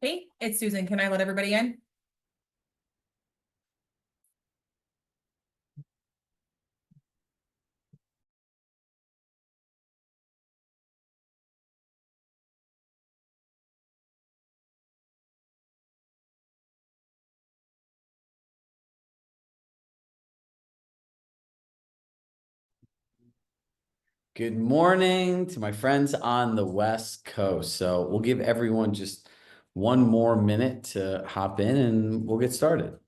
Hey, it's Susan. Can I let everybody in? Good morning to my friends on the West Coast. So we'll give everyone just one more minute to hop in and we'll get started.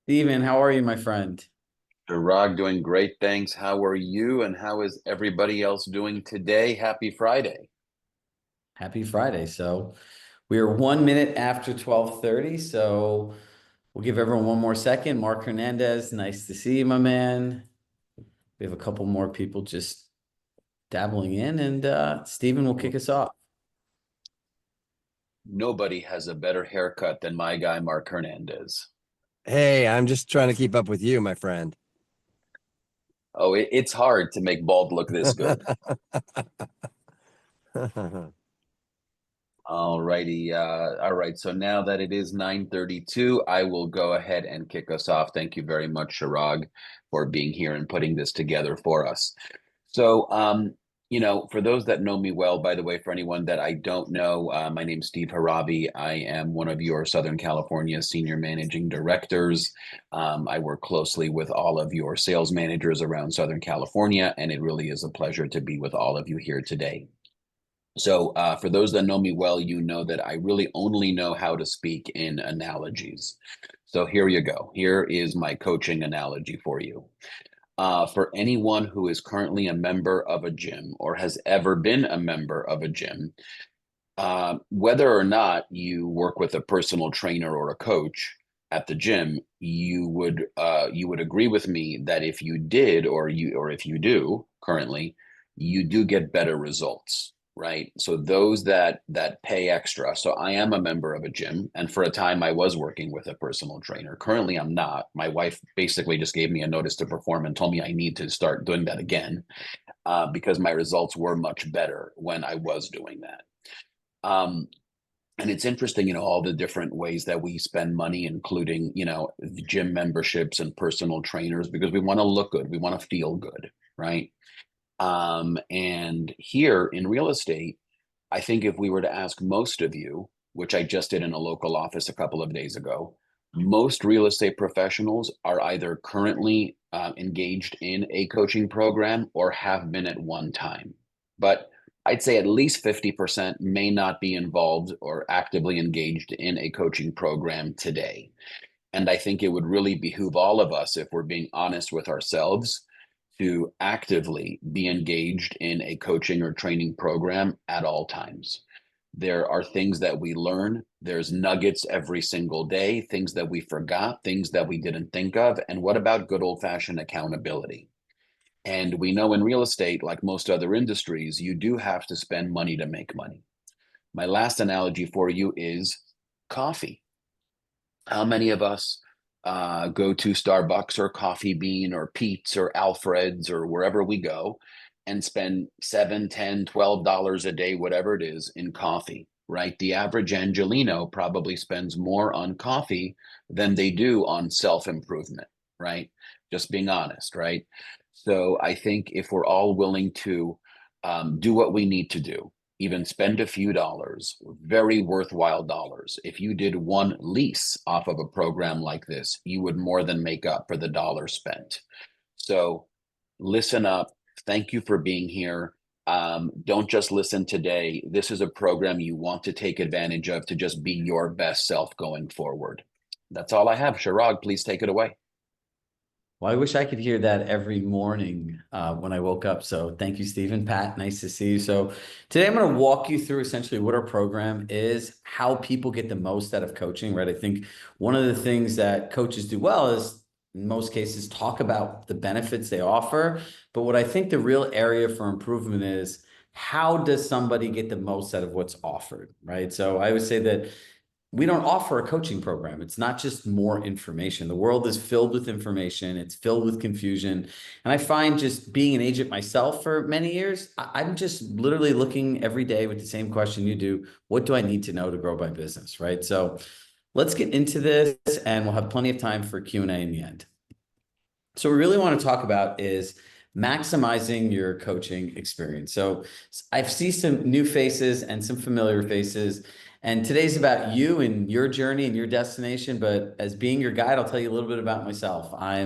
Steven, how are you, my friend? Rog, doing great, thanks. How are you? And how is everybody else doing today? Happy Friday. Happy Friday. So we are 1 minute after 12:30. So we'll give everyone one more second. Mark Hernandez, nice to see you, my man. We have a couple more people just dabbling in, and Steven will kick us off. Nobody has a better haircut than my guy, Mark Hernandez. Hey, I'm just trying to keep up with you, my friend. Oh, it's hard to make bald look this good. All righty. All right. So now that it is 9:32, I will go ahead and kick us off. Thank you very much, Shirag, for being here and putting this together for us. So, for those that know me well, by the way, for anyone that I don't know, my name's Steve Haravi. I am one of your Southern California senior managing directors. I work closely with all of your sales managers around Southern California, and it really is a pleasure to be with all of you here today. So, for those that know me well, you know that I really only know how to speak in analogies. So, here you go. Here is my coaching analogy for you. For anyone who is currently a member of a gym or has ever been a member of a gym, whether or not you work with a personal trainer or a coach at the gym, you would agree with me that if you did or if you do currently, you do get better results, right? So those that pay extra. So I am a member of a gym, and for a time I was working with a personal trainer. Currently, I'm not. My wife basically just gave me a notice to perform and told me I need to start doing that again because my results were much better when I was doing that. Um, and it's interesting, all the different ways that we spend money, including, gym memberships and personal trainers, because we want to look good, we want to feel good, right? And here in real estate, I think if we were to ask most of you, which I just did in a local office a couple of days ago, most real estate professionals are either currently engaged in a coaching program or have been at one time. But I'd say at least 50% may not be involved or actively engaged in a coaching program today. And I think it would really behoove all of us, if we're being honest with ourselves, to actively be engaged in a coaching or training program at all times. There are things that we learn. There's nuggets every single day, things that we forgot, things that we didn't think of. And what about good old fashioned accountability? And we know in real estate, like most other industries, you do have to spend money to make money. My last analogy for you is coffee. How many of us go to Starbucks or Coffee Bean or Pete's or Alfred's or wherever we go and spend 7, 10, $12 a day, whatever it is, in coffee, right? The average Angelino probably spends more on coffee than they do on self-improvement, right? Just being honest, right? So I think if we're all willing to do what we need to do, even spend a few dollars, very worthwhile dollars. If you did one lease off of a program like this, you would more than make up for the dollar spent. So listen up. Thank you for being here. Don't just listen today. This is a program you want to take advantage of to just be your best self going forward. That's all I have. Shirag, please take it away. Well, I wish I could hear that every morning when I woke up. So thank you, Stephen. Pat, nice to see you. So today I'm going to walk you through essentially what our program is, how people get the most out of coaching, right? I think one of the things that coaches do well is in most cases talk about the benefits they offer. But what I think the real area for improvement is how does somebody get the most out of what's offered, right? So I would say that we don't offer a coaching program. It's not just more information. The world is filled with information. It's filled with confusion. And I find just being an agent myself for many years, I'm just literally looking every day with the same question you do. What do I need to know to grow my business, right? So let's get into this and we'll have plenty of time for Q&A in the end. So what we really want to talk about is maximizing your coaching experience. So I see some new faces and some familiar faces. And today's about you and your journey and your destination. But as being your guide, I'll tell you a little bit about myself. I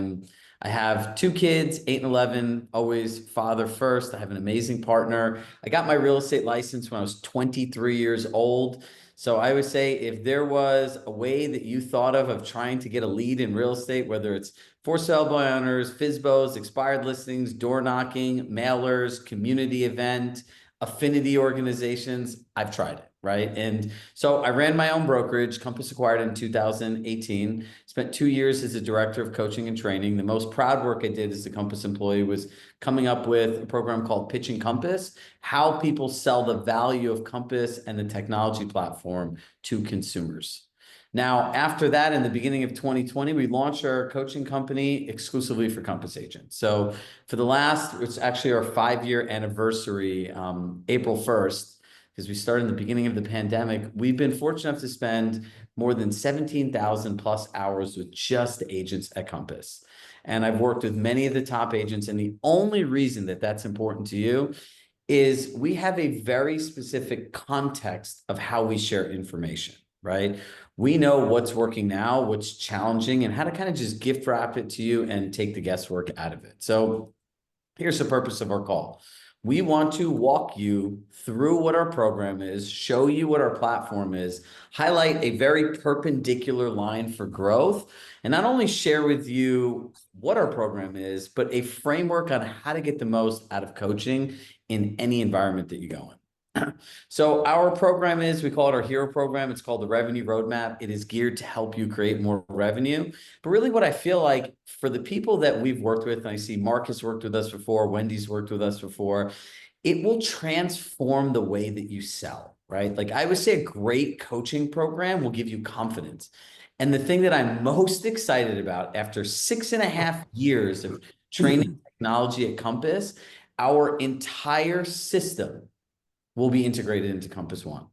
have 2 kids, 8 and 11, always father first. I have an amazing partner. I got my real estate license when I was 23 years old. So I would say if there was a way that you thought of trying to get a lead in real estate, whether it's for sale by owners, FSBOs, expired listings, door knocking, mailers, community event, affinity organizations, I've tried it, right? And so I ran my own brokerage. Compass acquired in 2018, spent 2 years as a director of coaching and training. The most proud work I did as a Compass employee was coming up with a program called Pitching Compass, how people sell the value of Compass and the technology platform to consumers. Now, after that, in the beginning of 2020, we launched our coaching company exclusively for Compass agents. So for the last, it's actually our 5-year anniversary, April 1st, because we started in the beginning of the pandemic, we've been fortunate enough to spend more than 17,000 plus hours with just agents at Compass. And I've worked with many of the top agents. And the only reason that that's important to you is we have a very specific context of how we share information, right? We know what's working now, what's challenging, and how to kind of just gift wrap it to you and take the guesswork out of it. So here's the purpose of our call. We want to walk you through what our program is, show you what our platform is, highlight a very perpendicular line for growth, and not only share with you what our program is, but a framework on how to get the most out of coaching in any environment that you go in. So our program is, we call it our hero program. It's called the Revenue Roadmap. It is geared to help you create more revenue. But really what I feel like for the people that we've worked with, and I see Mark has worked with us before, Wendy's worked with us before, it will transform the way that you sell, right? Like I would say a great coaching program will give you confidence. And the thing that I'm most excited about after 6.5 years of training technology at Compass, our entire system will be integrated into Compass One.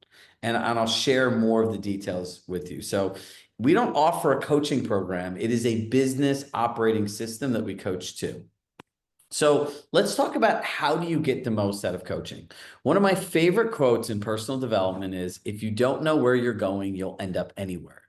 And I'll share more of the details with you. So we don't offer a coaching program. It is a business operating system that we coach to. So let's talk about how do you get the most out of coaching. One of my favorite quotes in personal development is, if you don't know where you're going, you'll end up anywhere.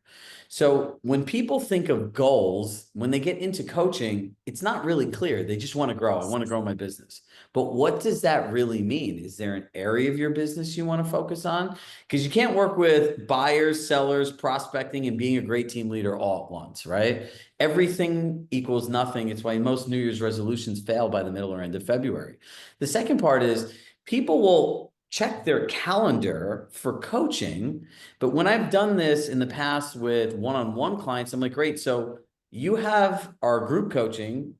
So when people think of goals, when they get into coaching, it's not really clear. They just want to grow. I want to grow my business. But what does that really mean? Is there an area of your business you want to focus on? Because you can't work with buyers, sellers, prospecting, and being a great team leader all at once, right? Everything equals nothing. It's why most New Year's resolutions fail by the middle or end of February. The second part is people will check their calendar for coaching. But when I've done this in the past with one-on-one clients, I'm like, great. So you have our group coaching,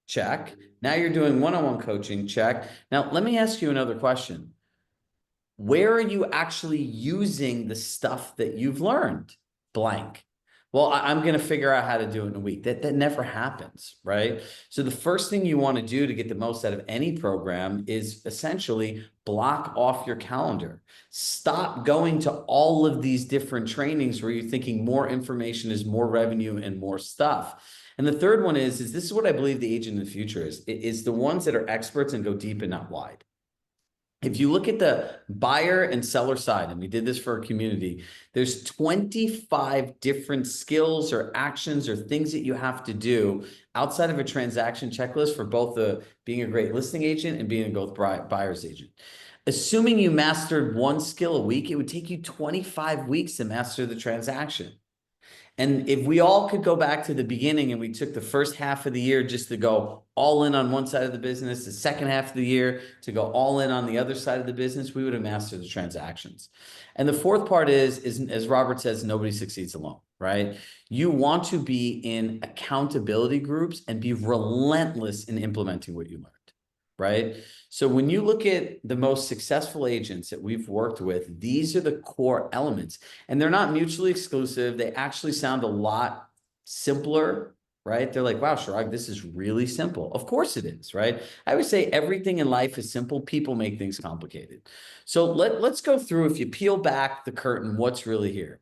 check. Now you're doing one-on-one coaching, check. Now, let me ask you another question. Where are you actually using the stuff that you've learned? Blank. Well, I'm going to figure out how to do it in a week. That never happens, right? So the first thing you want to do to get the most out of any program is essentially block off your calendar. Stop going to all of these different trainings where you're thinking more information is more revenue and more stuff. And the third one is this is what I believe the agent in the future is the ones that are experts and go deep and not wide. If you look at the buyer and seller side, and we did this for our community, there's 25 different skills or actions or things that you have to do outside of a transaction checklist for both being a great listing agent and being a great buyer's agent. Assuming you mastered one skill a week, it would take you 25 weeks to master the transaction. And if we all could go back to the beginning and we took the first half of the year just to go all in on one side of the business, the second half of the year to go all in on the other side of the business, we would have mastered the transactions. And the fourth part is as Robert says, nobody succeeds alone, right? You want to be in accountability groups and be relentless in implementing what you learned, right? So when you look at the most successful agents that we've worked with, these are the core elements, and they're not mutually exclusive. They actually sound a lot simpler, right? They're like, wow, Chirag, this is really simple. Of course it is, right? I would say everything in life is simple. People make things complicated. So let's go through, if you peel back the curtain, what's really here.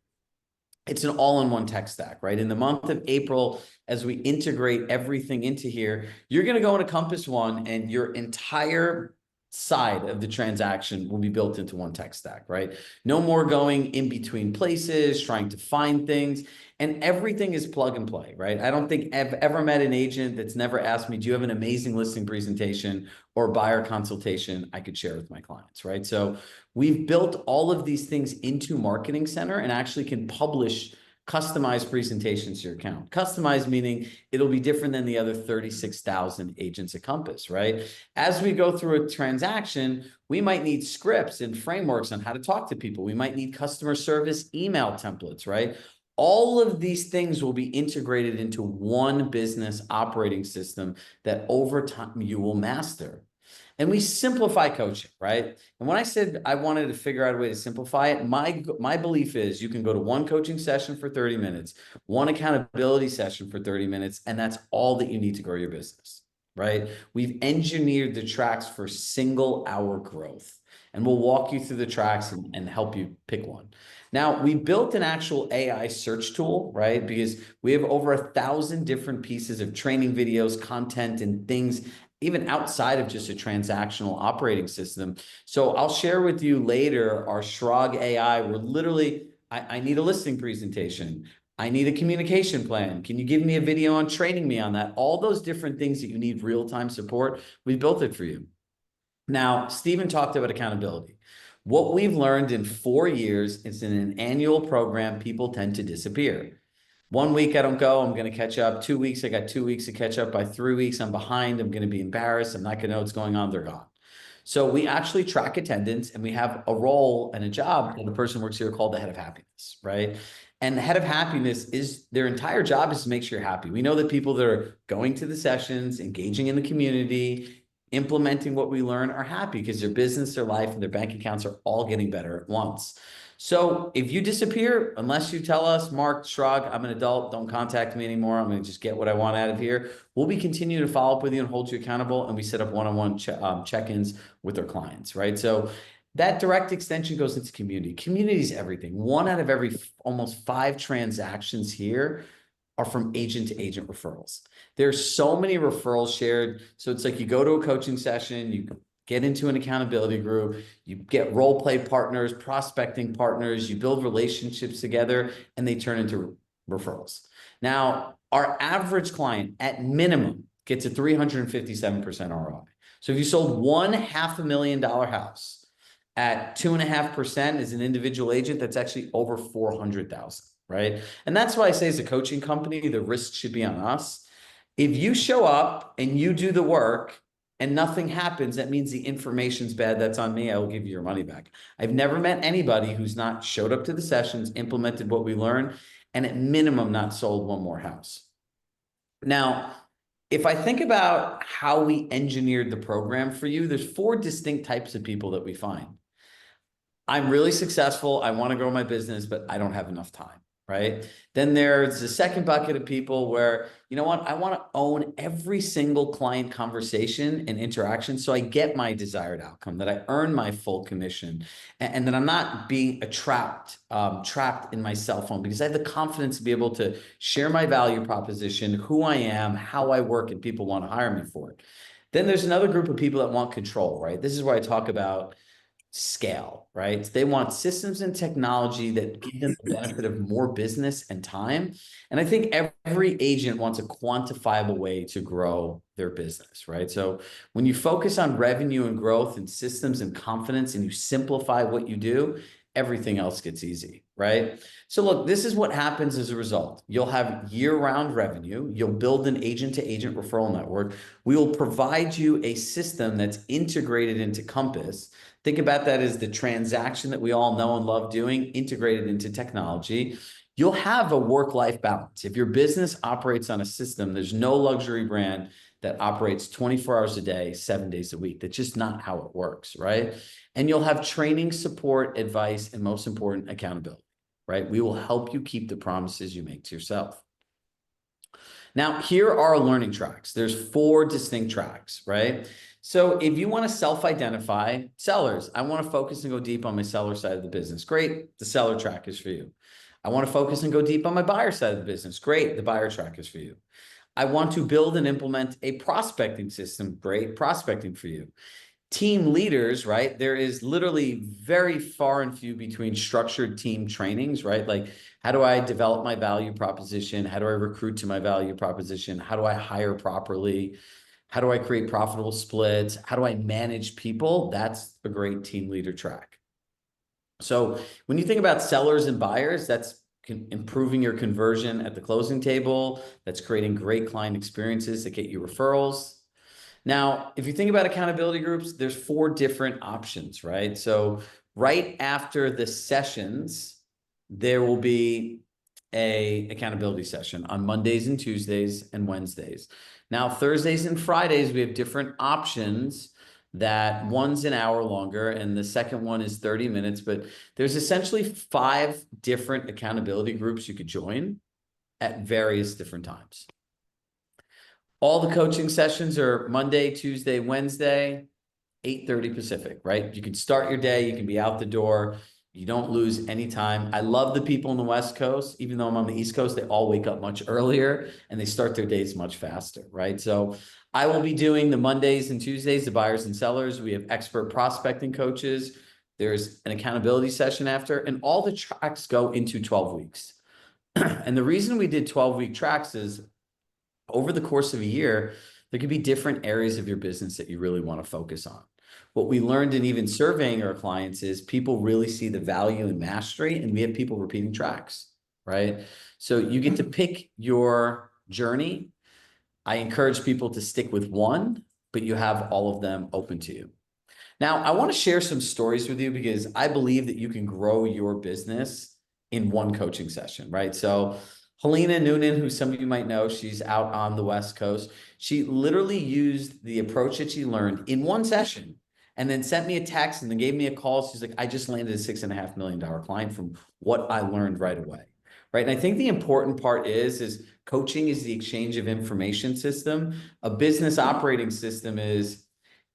It's an all-in-one tech stack, right? In the month of April, as we integrate everything into here, you're going to go into Compass One and your entire side of the transaction will be built into one tech stack, right? No more going in between places, trying to find things, and everything is plug and play, right? I don't think I've ever met an agent that's never asked me, do you have an amazing listing presentation or buyer consultation I could share with my clients, right? So we've built all of these things into Marketing Center and actually can publish customized presentations to your account. Customized meaning it'll be different than the other 36,000 agents at Compass, right? As we go through a transaction, we might need scripts and frameworks on how to talk to people. We might need customer service email templates, right? All of these things will be integrated into one business operating system that over time you will master. And we simplify coaching, right? And when I said I wanted to figure out a way to simplify it, my belief is you can go to one coaching session for 30 minutes, one accountability session for 30 minutes, and that's all that you need to grow your business, right? We've engineered the tracks for single hour growth, and we'll walk you through the tracks and help you pick one. Now, we built an actual AI search tool, right? Because we have over 1,000 different pieces of training videos, content, and things even outside of just a transactional operating system. So I'll share with you later our Chirag AI. We're literally, I need a listing presentation. I need a communication plan. Can you give me a video on training me on that? All those different things that you need real-time support, we built it for you. Now, Stephen talked about accountability. What we've learned in 4 years is in an annual program, people tend to disappear. 1 week I don't go, I'm going to catch up. 2 weeks, I got 2 weeks to catch up. By 3 weeks, I'm behind. I'm going to be embarrassed. I'm not going to know what's going on. They're gone. So we actually track attendance, and we have a role and a job when the person works here called the head of happiness, right? And the head of happiness is their entire job is to make sure you're happy. We know that people that are going to the sessions, engaging in the community, implementing what we learn are happy because their business, their life, and their bank accounts are all getting better at once. So if you disappear, unless you tell us, Mark, Chirag, I'm an adult, don't contact me anymore, I'm going to just get what I want out of here, we'll be continuing to follow up with you and hold you accountable, and we set up one-on-one check-ins with our clients, right? So that direct extension goes into community. Community is everything. 1 out of every almost 5 transactions here are from agent to agent referrals. There's so many referrals shared. So it's like you go to a coaching session, you get into an accountability group, you get role play partners, prospecting partners, you build relationships together, and they turn into referrals. Now, our average client at minimum gets a 357% ROI. So if you sold one $500,000 house at 2.5% as an individual agent, that's actually over 400,000, right? And that's why I say as a coaching company, the risk should be on us. If you show up and you do the work and nothing happens, that means the information's bad. That's on me. I will give you your money back. I've never met anybody who's not showed up to the sessions, implemented what we learned, and at minimum not sold one more house. Now, if I think about how we engineered the program for you, there's 4 distinct types of people that we find. I'm really successful. I want to grow my business, but I don't have enough time. Right? Then there's the second bucket of people where, you know what, I want to own every single client conversation and interaction so I get my desired outcome, that I earn my full commission, and that I'm not being trapped in my cell phone, because I have the confidence to be able to share my value proposition, who I am, how I work, and people want to hire me for it. Then there's another group of people that want control, right? This is where I talk about scale, right? They want systems and technology that give them the benefit of more business and time. And I think every agent wants a quantifiable way to grow their business, right? So when you focus on revenue and growth and systems and confidence, and you simplify what you do, everything else gets easy, right? So look, this is what happens as a result. You'll have year-round revenue. You'll build an agent-to-agent referral network. We will provide you a system that's integrated into Compass. Think about that as the transaction that we all know and love doing, integrated into technology. You'll have a work-life balance. If your business operates on a system, there's no luxury brand that operates 24 hours a day, 7 days a week. That's just not how it works, right? And you'll have training, support, advice, and most important, accountability, right? We will help you keep the promises you make to yourself. Now, here are our learning tracks. There's 4 distinct tracks, right? So if you want to self-identify sellers, I want to focus and go deep on my seller side of the business. Great, the seller track is for you. I want to focus and go deep on my buyer side of the business. Great, the buyer track is for you. I want to build and implement a prospecting system. Great, prospecting for you. Team leaders, right? There is literally very far and few between structured team trainings, right? Like, how do I develop my value proposition? How do I recruit to my value proposition? How do I hire properly? How do I create profitable splits? How do I manage people? That's a great team leader track. So when you think about sellers and buyers, that's improving your conversion at the closing table. That's creating great client experiences that get you referrals. Now, if you think about accountability groups, there's 4 different options, right? So right after the sessions, there will be a accountability session on Mondays and Tuesdays and Wednesdays. Now, Thursdays and Fridays, we have different options. That one's an hour longer and the second one is 30 minutes, but there's essentially 5 different accountability groups you could join at various different times. All the coaching sessions are Monday, Tuesday, Wednesday, 8:30 Pacific, right? You can start your day, you can be out the door, you don't lose any time. I love the people on the West Coast, even though I'm on the East Coast, they all wake up much earlier and they start their days much faster, right? So I will be doing the Mondays and Tuesdays, the buyers and sellers. We have expert prospecting coaches. There's an accountability session after, and all the tracks go into 12 weeks. And the reason we did 12-week tracks is over the course of a year, there could be different areas of your business that you really want to focus on. What we learned in even surveying our clients is people really see the value in mastery, and we have people repeating tracks, right? So you get to pick your journey. I encourage people to stick with one, but you have all of them open to you. Now, I want to share some stories with you because I believe that you can grow your business in one coaching session, right? So Helena Noonan, who some of you might know, she's out on the West Coast. She literally used the approach that she learned in one session and then sent me a text and then gave me a call. She's like, I just landed a $6.5 million client from what I learned right away, right? And I think the important part is coaching is the exchange of information system. A business operating system is,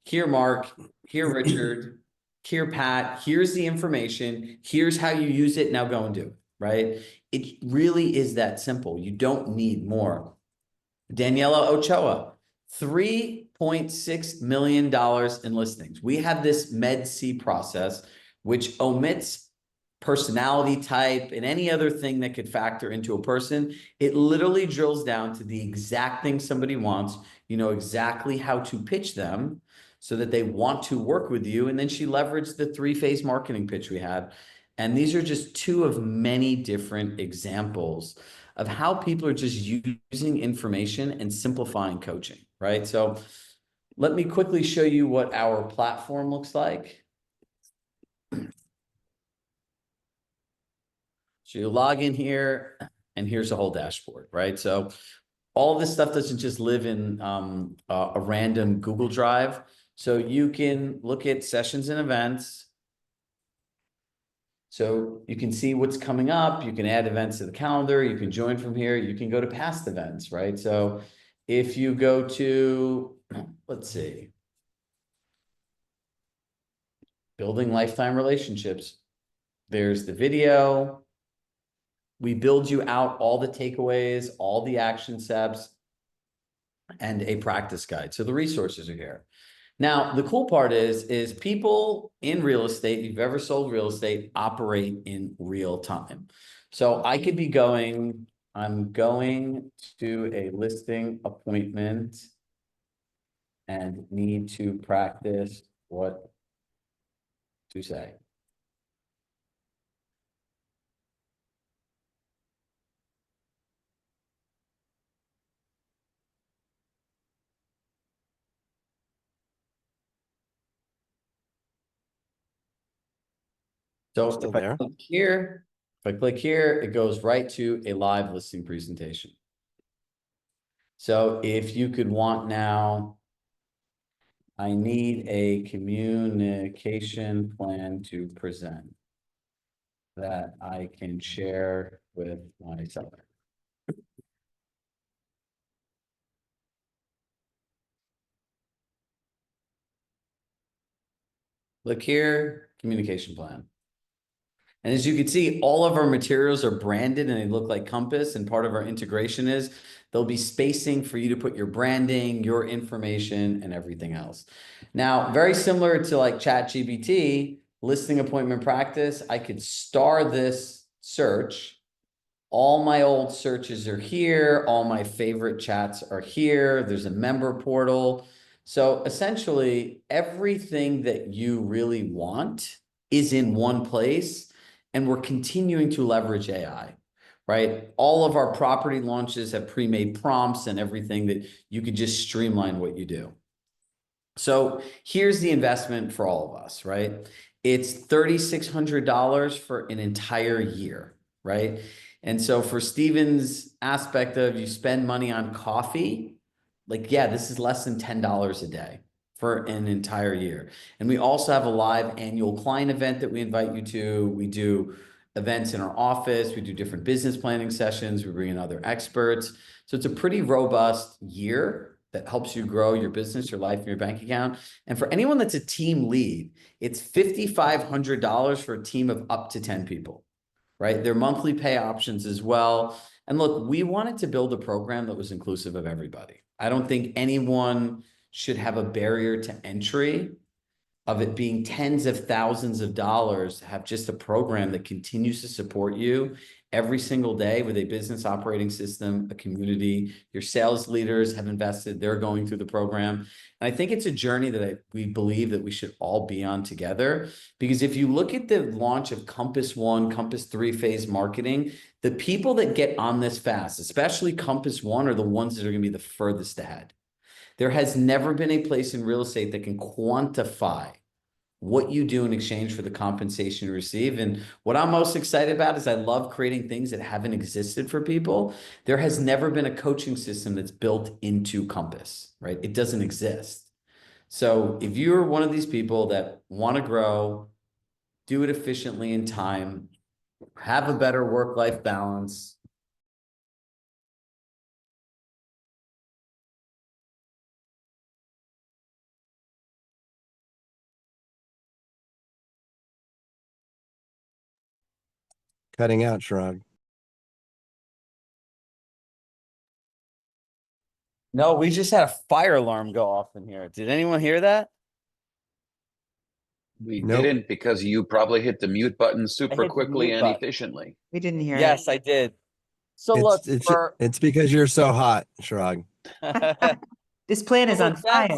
here, Mark, here, Richard, here, Pat, here's the information, here's how you use it, now go and do it, right? It really is that simple. You don't need more. Daniela Ochoa, $3.6 million in listings. We have this Med-C process, which omits personality type and any other thing that could factor into a person. It literally drills down to the exact thing somebody wants. You know exactly how to pitch them so that they want to work with you. And then she leveraged the 3-phase marketing pitch we had. And these are just 2 of many different examples of how people are just using information and simplifying coaching, right? So let me quickly show you what our platform looks like. So you log in here and here's a whole dashboard, right? So all this stuff doesn't just live in a random Google Drive. So you can look at sessions and events. So you can see what's coming up. You can add events to the calendar. You can join from here. You can go to past events, right? So if you go to, let's see, building lifetime relationships, there's the video. We build you out all the takeaways, all the action steps, and a practice guide. So the resources are here. Now, the cool part is people in real estate, if you've ever sold real estate, operate in real time. So I could be going, I'm going to a listing appointment and need to practice what 'to say. So Still if I there? click here, it goes right to a live listing presentation. So if you could want now, I need a communication plan to present that I can share with my seller. Look here, communication plan. And as you can see, all of our materials are branded and they look like Compass. And part of our integration is there'll be spacing for you to put your branding, your information, and everything else. Now, very similar to like ChatGPT, listing appointment practice, I could star this search. All my old searches are here. All my favorite chats are here. There's a member portal. So essentially, everything that you really want is in one place. And we're continuing to leverage AI, right? All of our property launches have pre-made prompts and everything that you could just streamline what you do. So here's the investment for all of us, right? It's $3,600 for an entire year, right? And so for Steven's aspect of you spend money on coffee, like, yeah, this is less than $10 a day for an entire year. And we also have a live annual client event that we invite you to. We do events in our office. We do different business planning sessions. We bring in other experts. So it's a pretty robust year that helps you grow your business, your life, and your bank account. And for anyone that's a team lead, it's $5,500 for a team of up to 10 people, right? They're monthly pay options as well. And look, we wanted to build a program that was inclusive of everybody. I don't think anyone should have a barrier to entry of it being tens of thousands of dollars to have just a program that continues to support you every single day with a business operating system, a community. Your sales leaders have invested, they're going through the program. And I think it's a journey that we believe that we should all be on together. Because if you look at the launch of Compass One, Compass 3-phase marketing, the people that get on this fast, especially Compass One, are the ones that are going to be the furthest ahead. There has never been a place in real estate that can quantify what you do in exchange for the compensation you receive. And what I'm most excited about is I love creating things that haven't existed for people. There has never been a coaching system that's built into Compass, right? It doesn't exist. So if you're one of these people that want to grow, do it efficiently in time, have a better work-life balance, Cutting out, Shrug. No, we just had a fire alarm go off in here. Did anyone hear that? We Nope. didn't because you probably hit the mute button super hit the quickly mute and button. efficiently. We didn't hear it. Yes, I did. So look, It's because you're so hot, Shrug. This plan is on fire.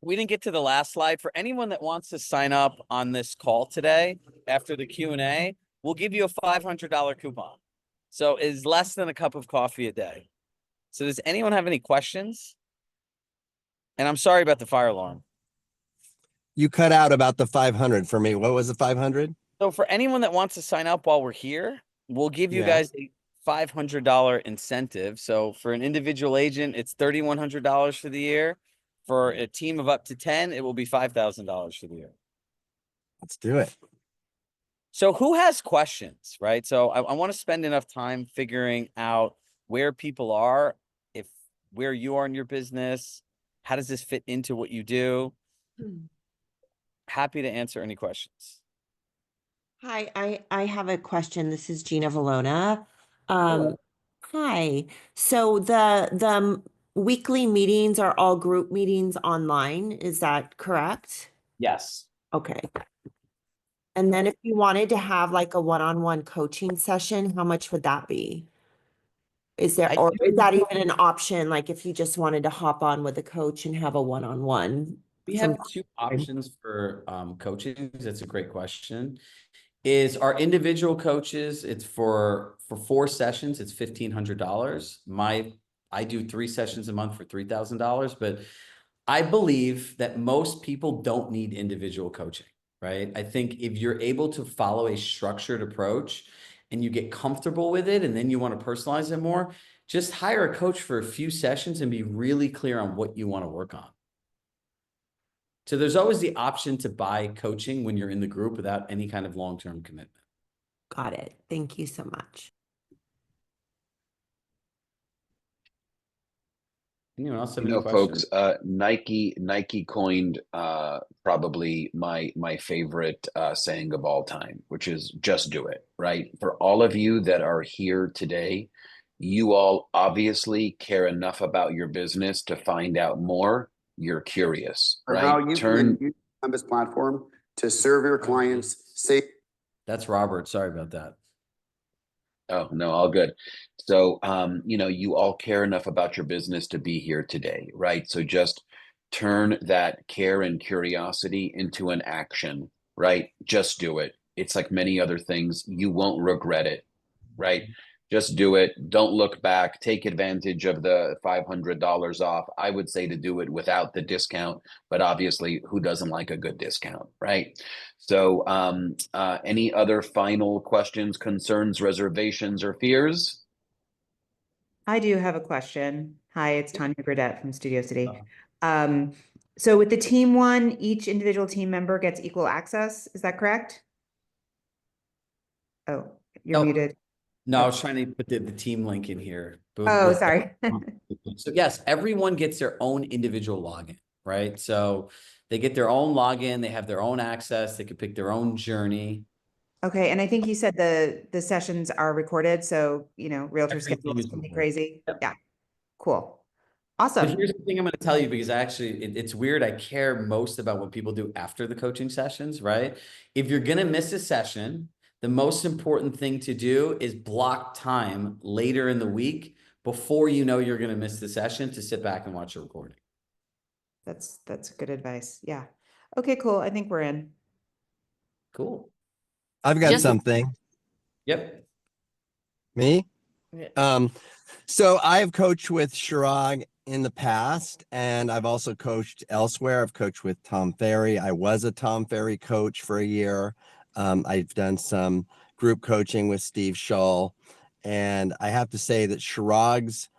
We didn't get to the last slide. For anyone that wants to sign up on this call today, after the Q&A, we'll give you a $500 coupon. So it's less than a cup of coffee a day. So does anyone have any questions? And I'm sorry about the fire alarm. You cut out about the 500 for me. What was the 500? So for anyone that wants to sign up while we're here, we'll give you Yeah. guys a $500 incentive. So for an individual agent, it's $3,100 for the year. For a team of up to 10, it will be $5,000 for the year. Let's do it. So who has questions, right? So I want to spend enough time figuring out where people are, where you are in your business, how does this fit into what you do? Happy to answer any questions. Hi, I have a question. This is Gina Valona. Hello. Hi. So the weekly meetings are all group meetings online, is that correct? Yes. Okay. And then if you wanted to have like a one-on-one coaching session, how much would that be? Is there, or is that even an option? Like if you just wanted to hop on with a coach and have a one-on-one? We have two options for coaching. That's a great question. Is our individual coaches, it's for 4 sessions, it's $1,500. I do 3 sessions a month for $3,000, but I believe that most people don't need individual coaching, right? I think if you're able to follow a structured approach and you get comfortable with it, and then you want to personalize it more, just hire a coach for a few sessions and be really clear on what you want to work on. So there's always the option to buy coaching when you're in the group without any kind of long-term commitment. Got it. Thank you so much. Anyone else have You any know, folks, questions? Nike coined probably my favorite saying of all time, which is just do it, right? For all of you that are here today, you all obviously care enough about your business to find out more. You're curious, Or how right? you can use Compass platform to serve your clients safe. That's Robert. Sorry about that. Oh, no, all good. So, you know, you all care enough about your business to be here today, right? So just turn that care and curiosity into an action, right? Just do it. It's like many other things. You won't regret it, right? Just do it. Don't look back. Take advantage of the $500 off. I would say to do it without the discount, but obviously, who doesn't like a good discount, right? So, any other final questions, concerns, reservations, or fears? I do have a question. Hi, it's Tanya Burdette from Studio City. So with the team one, each individual team member gets equal access. Is that correct? Oh, you're No. muted. No, I was trying to put the team link in here. Oh, sorry. So yes, everyone gets their own individual login, right? So they get their own login, they have their own access, they can pick their own journey. Okay, and I think you said the sessions are recorded, so you know, realtor Everything schedule is is something recorded. crazy. Yep. Yeah, cool. But Awesome. here's the thing I'm going to tell you, because actually it's weird. I care most about what people do after the coaching sessions, right? If you're going to miss a session, the most important thing to do is block time later in the week before you know you're going to miss the session to sit back and watch a recording. That's good advice. Yeah. Okay, cool. I think we're in. Cool. I've got Just- something. Yep. Me? So I've coached with Chirag in the past, and I've also coached elsewhere. I've coached with Tom Ferry. I was a Tom Ferry coach for a year. I've done some group coaching with Steve Shull, and I have to say that Chirag's,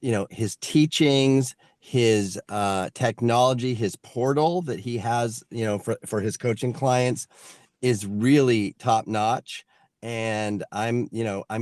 you know, his teachings, his technology, his portal that he has, you know, for his coaching clients is really top notch. And I'm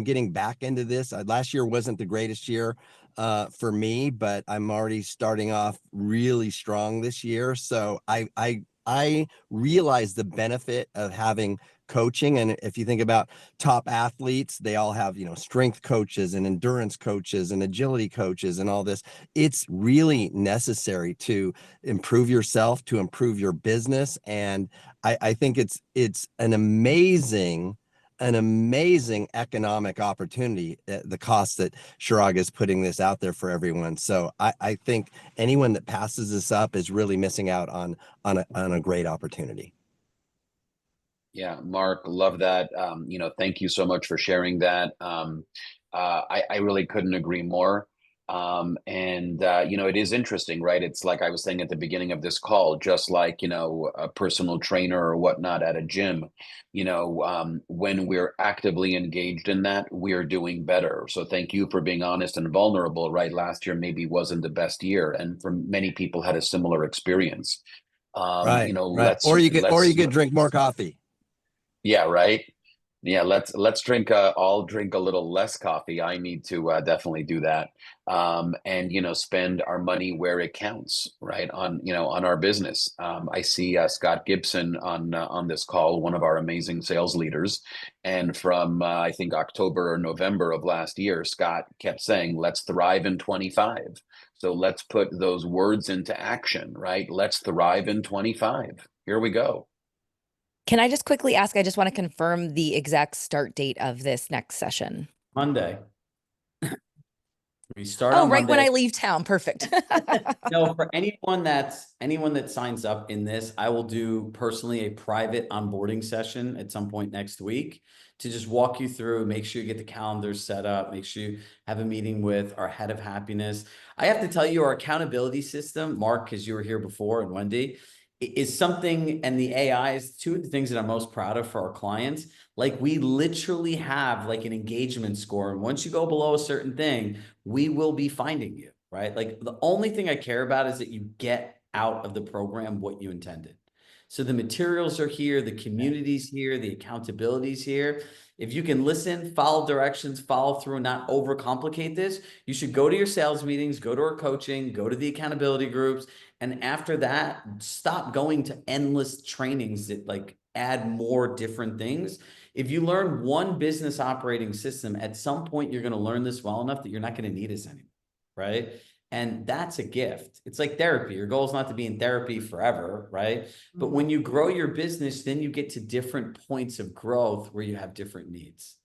getting back into this. Last year wasn't the greatest year for me, but I'm already starting off really strong this year. So I realize the benefit of having coaching. And if you think about top athletes, they all have, you know, strength coaches and endurance coaches and agility coaches and all this. It's really necessary to improve yourself, to improve your business. And I think it's an amazing economic opportunity at the cost that Chirag is putting this out there for everyone. So I think anyone that passes this up is really missing out on a great opportunity. Yeah, Mark, love that. You know, thank you so much for sharing that. I really couldn't agree more. You know, it is interesting, right? It's like I was saying at the beginning of this call, just like, you know, a personal trainer or whatnot at a gym, you know, when we're actively engaged in that, we're doing better. So thank you for being honest and vulnerable, right? Last year maybe wasn't the best year, and for many people had a similar experience. Right. You know, right. Or you could drink more coffee. Yeah, right. Yeah, let's drink. I'll drink a little less coffee. I need to definitely do that. And you know, spend our money where it counts, right? On on our business. I see Scott Gibson on this call, one of our amazing sales leaders, and from I think October or November of last year, Scott kept saying, "Let's thrive in 25." So let's put those words into action, right? Let's thrive in 25. Here we go. Can I just quickly ask, I just want to confirm the exact start date of this next session. Monday. We start Oh, on right when Monday. I leave town. Perfect. No, for anyone that signs up in this, I will do personally a private onboarding session at some point next week to just walk you through, make sure you get the calendars set up, make sure you have a meeting with our head of happiness. I have to tell you, our accountability system, Mark, because you were here before, and Wendy, is something, and the AI is two of the things that I'm most proud of for our clients. Like we literally have like an engagement score. And once you go below a certain thing, we will be finding you, right? Like the only thing I care about is that you get out of the program what you intended. So the materials are here, the community's here, the accountability's here. If you can listen, follow directions, follow through, not overcomplicate this, you should go to your sales meetings, go to our coaching, go to the accountability groups. And after that, stop going to endless trainings that like add more different things. If you learn one business operating system, at some point, you're going to learn this well enough that you're not going to need us anymore, right? And that's a gift. It's like therapy. Your goal is not to be in therapy forever, right? But when you grow your business, then you get to different points of growth where you have different needs.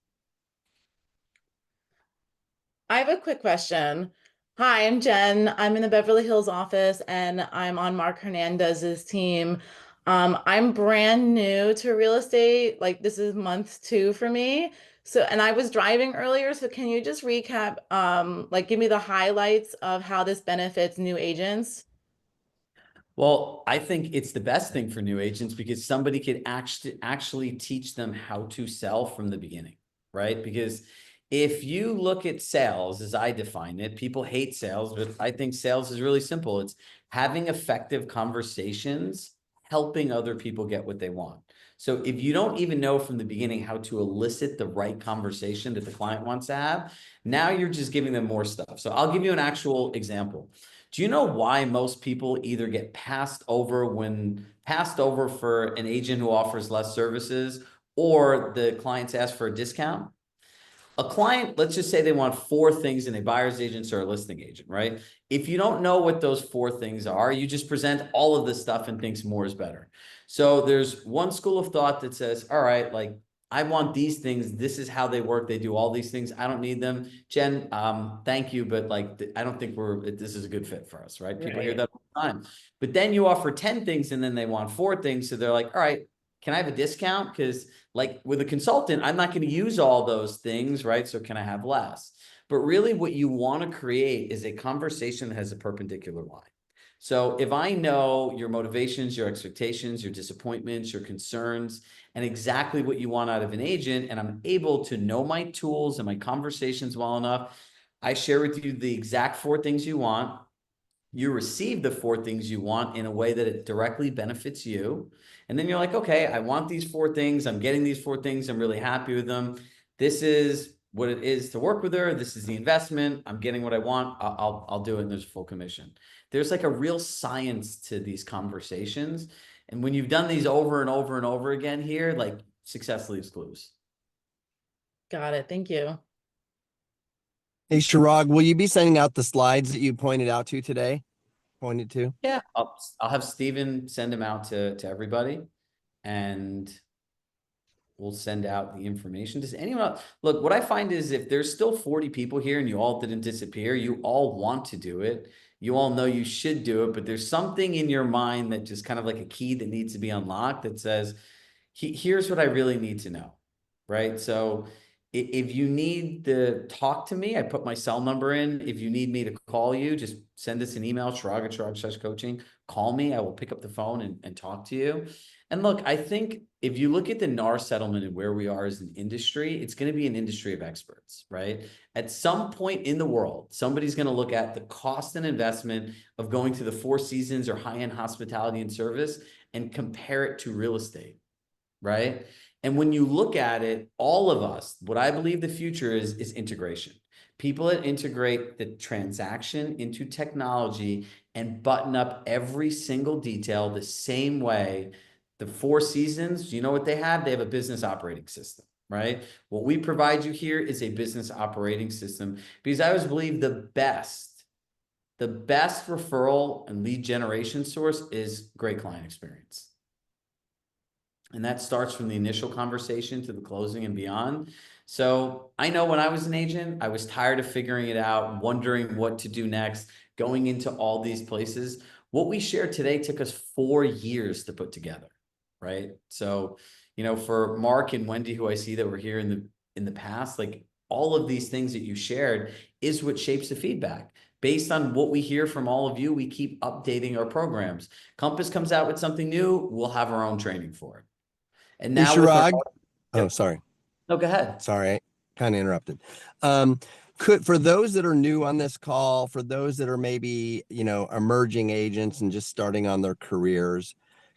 I have a quick question. Hi, I'm Jen. I'm in the Beverly Hills office and I'm on Mark Hernandez's team. I'm brand new to real estate. Like this is month 2 for me. So, and I was driving earlier. So can you just recap, like give me the highlights of how this benefits new agents? Well, I think it's the best thing for new agents because somebody could actually teach them how to sell from the beginning, right? Because if you look at sales as I define it, people hate sales, but I think sales is really simple. It's having effective conversations, helping other people get what they want. So if you don't even know from the beginning how to elicit the right conversation that the client wants to have, now you're just giving them more stuff. So I'll give you an actual example. Do you know why most people either get passed over for an agent who offers less services, or the clients ask for a discount? A client, let's just say they want 4 things and a buyer's agent or a listing agent, right? If you don't know what those 4 things are, you just present all of this stuff and thinks more is better. So there's one school of thought that says, all right, like I want these things. This is how they work. They do all these things. I don't need them. Jen, thank you, but like, I don't think this is a good fit for us, right? People hear that all the time. But then you offer 10 things and then they want 4 things. So they're like, all right, can I have a discount? Because like with a consultant, I'm not going to use all those things, right? So can I have less? But really what you want to create is a conversation that has a perpendicular line. So if I know your motivations, your expectations, your disappointments, your concerns, and exactly what you want out of an agent, and I'm able to know my tools and my conversations well enough, I share with you the exact 4 things you want. You receive the 4 things you want in a way that it directly benefits you. And then you're like, okay, I want these 4 things. I'm getting these 4 things. I'm really happy with them. This is what it is to work with her. This is the investment. I'm getting what I want. I'll do it. And there's full commission. There's like a real science to these conversations. And when you've done these over and over and over again here, like success leaves clues. Got it. Thank you. Hey, Shirag, will you be sending out the slides that you pointed to? Yeah, I'll have Steven send them out to everybody, and we'll send out the information. Does anyone else, look, what I find is if there's still 40 people here and you all didn't disappear, you all want to do it. You all know you should do it, but there's something in your mind that just kind of like a key that needs to be unlocked that says, here's what I really need to know, right? So if you need to talk to me, I put my cell number in. If you need me to call you, just send us an email, Shirag@Shirag.coaching. Call me. I will pick up the phone and talk to you. And look, I think if you look at the NAR settlement and where we are as an industry, it's going to be an industry of experts, right? At some point in the world, somebody's going to look at the cost and investment of going to the Four Seasons or high-end hospitality and service and compare it to real estate, right? And when you look at it, all of us, what I believe the future is integration. People that integrate the transaction into technology and button up every single detail the same way. The Four Seasons, you know what they have? They have a business operating system, right? What we provide you here is a business operating system, because I always believe the best referral and lead generation source is great client experience. And that starts from the initial conversation to the closing and beyond. So I know when I was an agent, I was tired of figuring it out, wondering what to do next, going into all these places. What we shared today took us 4 years to put together, right? So, you know, for Mark and Wendy, who I see that were here in the past, like all of these things that you shared is what shapes the feedback. based on what we hear from all of you, we keep updating our programs. Compass comes out with something new, we'll have our own training for it. And Hey, now with our- Chirag. Oh, Yep. sorry. No, go ahead. Sorry, I kind of interrupted. For those that are new on this call, for those that are maybe, emerging agents and just starting on their careers,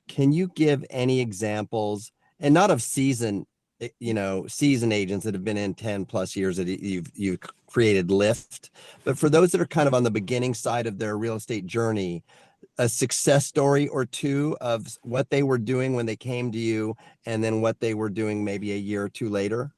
can you give any examples, and not of seasoned agents that have been in 10 plus years that you've created lift, but for those that are kind of on the beginning side of their real estate journey, a success story or two of what they were doing when they came to you and then what they were doing maybe a year or two later?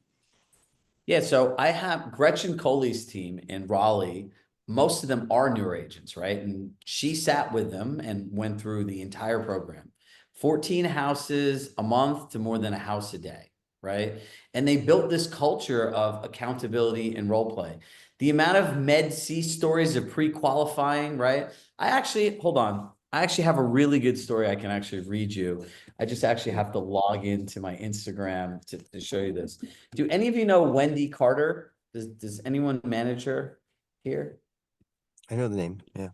Yeah, so I have Gretchen Coley's team in Raleigh. Most of them are newer agents, right? And she sat with them and went through the entire program. 14 houses a month to more than a house a day, right? And they built this culture of accountability and role play. The amount of Med C stories of pre-qualifying, right? Hold on. I actually have a really good story I can actually read you. I just actually have to log into my Instagram to show you this. Do any of you know Wendy Carter? Does anyone manage her here? I know the name. Yeah.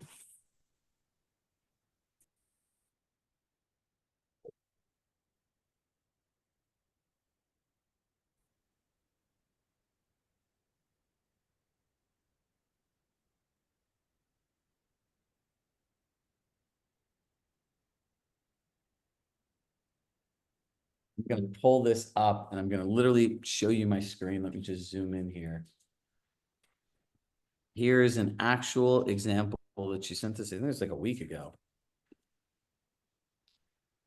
I'm going to pull this up and I'm going to literally show you my screen. Let me just zoom in here. Here's an actual example that she sent us. I think it was like a week ago.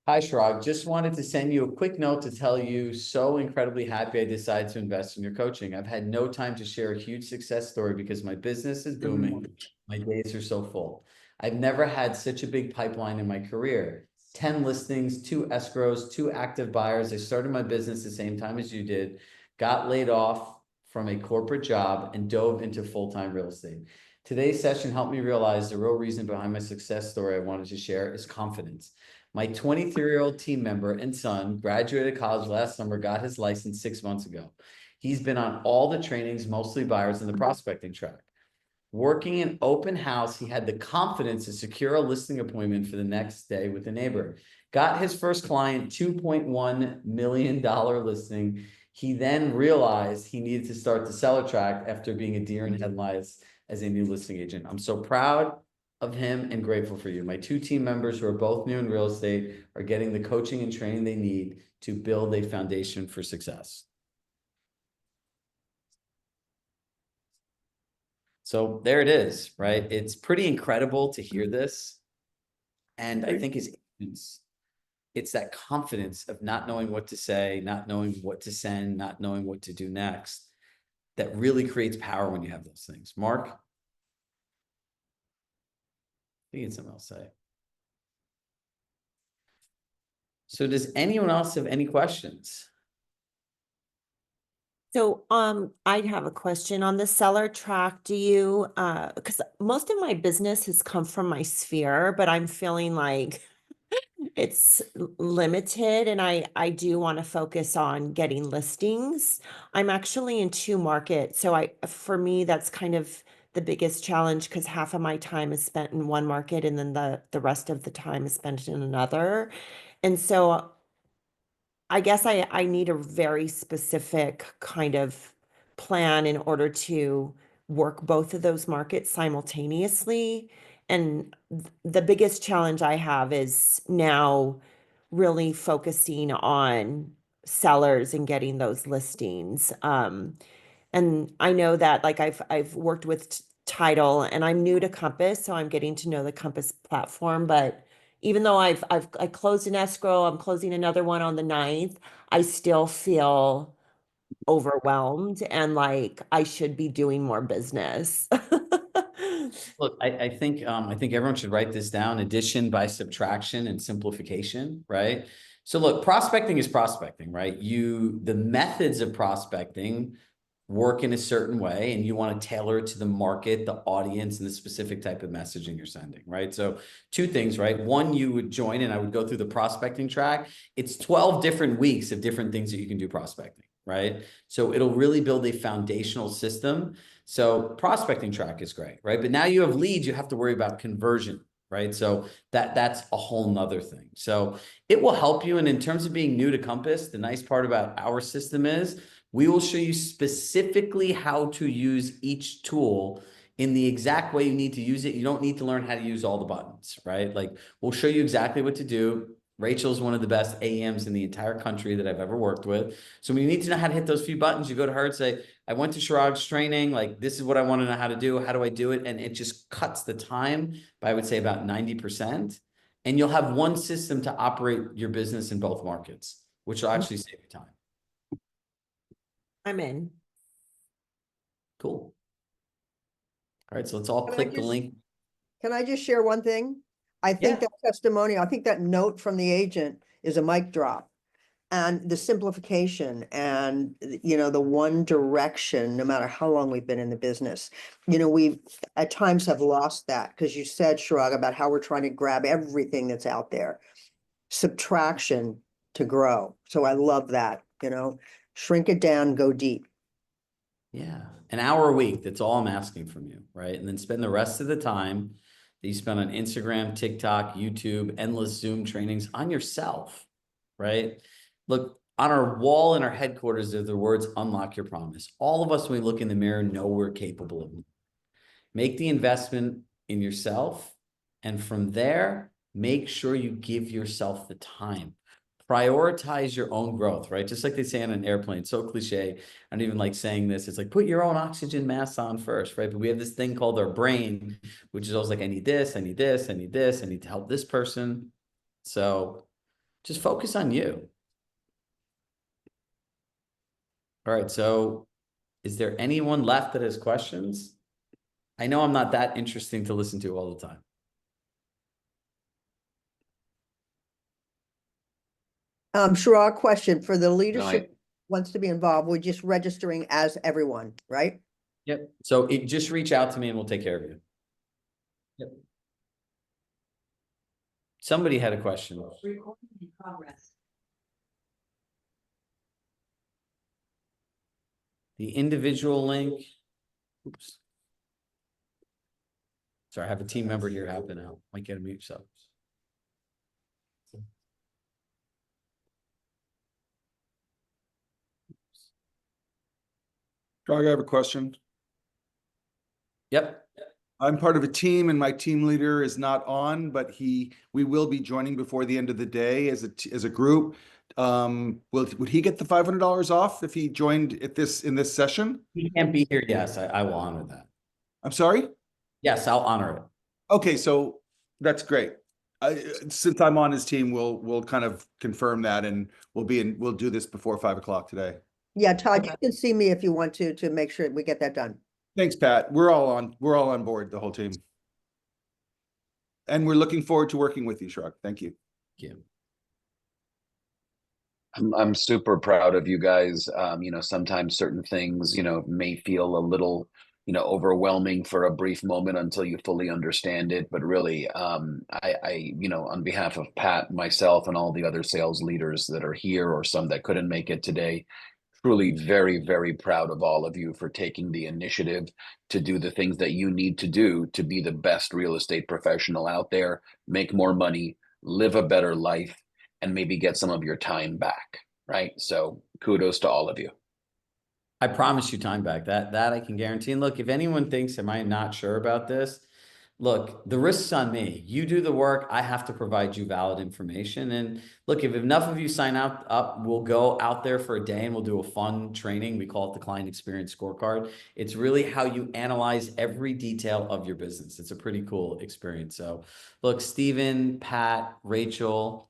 Hi, Chirag. Just wanted to send you a quick note to tell you so incredibly happy I decided to invest in your coaching. I've had no time to share a huge success story because my business is booming. My days are so full. I've never had such a big pipeline in my career. 10 listings, 2 escrows, 2 active buyers. I started my business the same time as you did, got laid off from a corporate job and dove into full-time real estate. Today's session helped me realize the real reason behind my success story I wanted to share is confidence. My 23-year-old team member and son graduated college last summer, got his license 6 months ago. He's been on all the trainings, mostly buyers in the prospecting track. Working an open house, he had the confidence to secure a listing appointment for the next day with a neighbor. Got his first client, $2.1 million listing. He then realized he needed to start the seller track after being a deer in headlights as a new listing agent. I'm so proud of him and grateful for you. My 2 team members who are both new in real estate are getting the coaching and training they need to build a foundation for success. So there it is, right? It's pretty incredible to hear this. And I think as agents, it's that confidence of not knowing what to say, not knowing what to send, not knowing what to do next, that really creates power when you have those things. Mark? I think it's something else to say. So does anyone else have any questions? So, I'd have a question on the seller track. Do you, because most of my business has come from my sphere, but I'm feeling like it's limited and I do want to focus on getting listings. I'm actually in 2 markets. So for me, that's kind of the biggest challenge because half of my time is spent in one market and then the rest of the time is spent in another. And so I guess I need a very specific kind of plan in order to work both of those markets simultaneously. And the biggest challenge I have is now really focusing on sellers and getting those listings. And I know that like I've worked with Title and I'm new to Compass, so I'm getting to know the Compass platform, but even though I closed an escrow, I'm closing another one on the 9th, I still feel overwhelmed and like I should be doing more business. Look, I think everyone should write this down: addition by subtraction and simplification, right? So look, prospecting is prospecting, right? The methods of prospecting work in a certain way and you want to tailor it to the market, the audience, and the specific type of messaging you're sending, right? So 2 things, right? One, you would join and I would go through the prospecting track. It's 12 different weeks of different things that you can do prospecting, right? So it'll really build a foundational system So prospecting track is great, right? But now you have leads, you have to worry about conversion, right? So that's a whole nother thing. So it will help you. And in terms of being new to Compass, the nice part about our system is we will show you specifically how to use each tool in the exact way you need to use it. You don't need to learn how to use all the buttons, right? Like we'll show you exactly what to do. Rachel's one of the best AMs in the entire country that I've ever worked with. So when you need to know how to hit those few buttons, you go to her and say, I went to Chirag's training. Like, this is what I want to know how to do. How do I do it? And it just cuts the time by, I would say, about 90%. And you'll have one system to operate your business in both markets, which will actually save you time. I'm in. Cool. All right, so let's all Can I click the just- link. Can I just share one thing? I think Yeah. that testimony, I think that note from the agent is a mic drop. And the simplification and, you know, the one direction, no matter how long we've been in the business. You know, we at times have lost that because you said, Chirag, about how we're trying to grab everything that's out there. Subtraction to grow. So I love that, you know, shrink it down, go deep. Yeah, an hour a week. That's all I'm asking from you, right? And then spend the rest of the time that you spend on Instagram, TikTok, YouTube, endless Zoom trainings on yourself, right? Look, on our wall in our headquarters, there's the words unlock your promise. All of us, when we look in the mirror, know we're capable of it. Make the investment in yourself. And from there, make sure you give yourself the time. Prioritize your own growth, right? Just like they say on an airplane, so cliche. I don't even like saying this. It's like, put your own oxygen mask on first, right? But we have this thing called our brain, which is always like, I need this, I need this, I need this, I need to help this person. So just focus on you. All right, so is there anyone left that has questions? I know I'm not that interesting to listen to all the time. Chirag, question for the leadership wants to be involved. We're just registering as everyone, right? Yep. So just reach out to me and we'll take care of you. Yep. Somebody had a question. Recording in progress. The individual link. Oops. Sorry, I have a team member here helping out. Might get a mute yourself. Doug, I have a question. Yep. I'm part of a team and my team leader is not on, but we will be joining before the end of the day as a group. Would he get the $500 off if he joined in this session? He can't be here. Yes, I will honor that. I'm sorry? Yes, I'll honor it. Okay, so that's great. Since I'm on his team, we'll kind of confirm that and we'll do this before 5 o'clock today. Yeah, Todd, you can see me if you want to make sure we get that done. Thanks, Pat. We're all on board, the whole team. And we're looking forward to working with you, Chirag. Thank you. Thank you. I'm super proud of you guys. You know, sometimes certain things, you know, may feel a little, you know, overwhelming for a brief moment until you fully understand it. But really, you know, on behalf of Pat, myself, and all the other sales leaders that are here or some that couldn't make it today, truly very, very proud of all of you for taking the initiative to do the things that you need to do to be the best real estate professional out there, make more money, live a better life, and maybe get some of your time back, right? So kudos to all of you. I promise you time back. That I can guarantee. And look, if anyone thinks, am I not sure about this? Look, the risk's on me. You do the work. I have to provide you valid information. And look, if enough of you sign up, we'll go out there for a day and we'll do a fun training. We call it the Client Experience Scorecard. It's really how you analyze every detail of your business. It's a pretty cool experience. So look, Stephen, Pat, Rachel,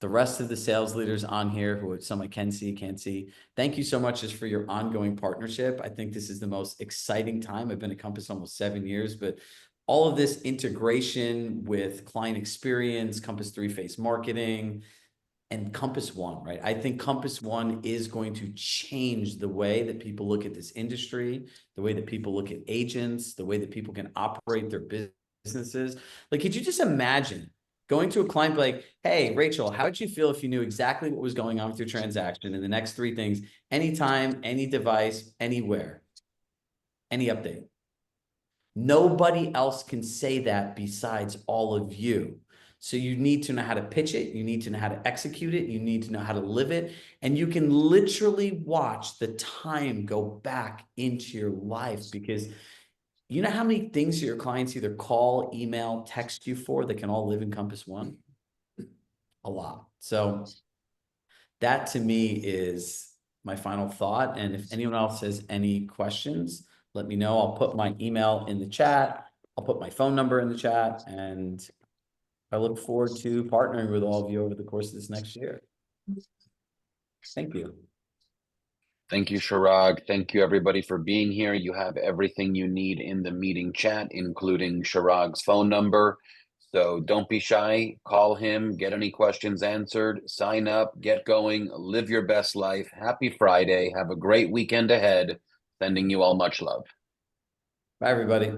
the rest of the sales leaders on here, who some I can see, can't see. Thank you so much just for your ongoing partnership. I think this is the most exciting time. I've been at Compass almost 7 years, but all of this integration with client experience, Compass 3-phase marketing, and Compass One, right? I think Compass One is going to change the way that people look at this industry, the way that people look at agents, the way that people can operate their businesses. Like, could you just imagine going to a client like, hey, Rachel, how would you feel if you knew exactly what was going on with your transaction and the next 3 things, anytime, any device, anywhere? any update. Nobody else can say that besides all of you. So you need to know how to pitch it. You need to know how to execute it. You need to know how to live it. And you can literally watch the time go back into your life, because you know how many things your clients either call, email, text you for that can all live in Compass One? A lot. So that to me is my final thought. And if anyone else has any questions, let me know. I'll put my email in the chat. I'll put my phone number in the chat, and I look forward to partnering with all of you over the course of this next year. Thank you. Thank you, Chirag. Thank you, everybody, for being here. You have everything you need in the meeting chat, including Chirag's phone number. So don't be shy. Call him, get any questions answered, sign up, get going, live your best life. Happy Friday. Have a great weekend ahead. Sending you all much love. Bye, everybody.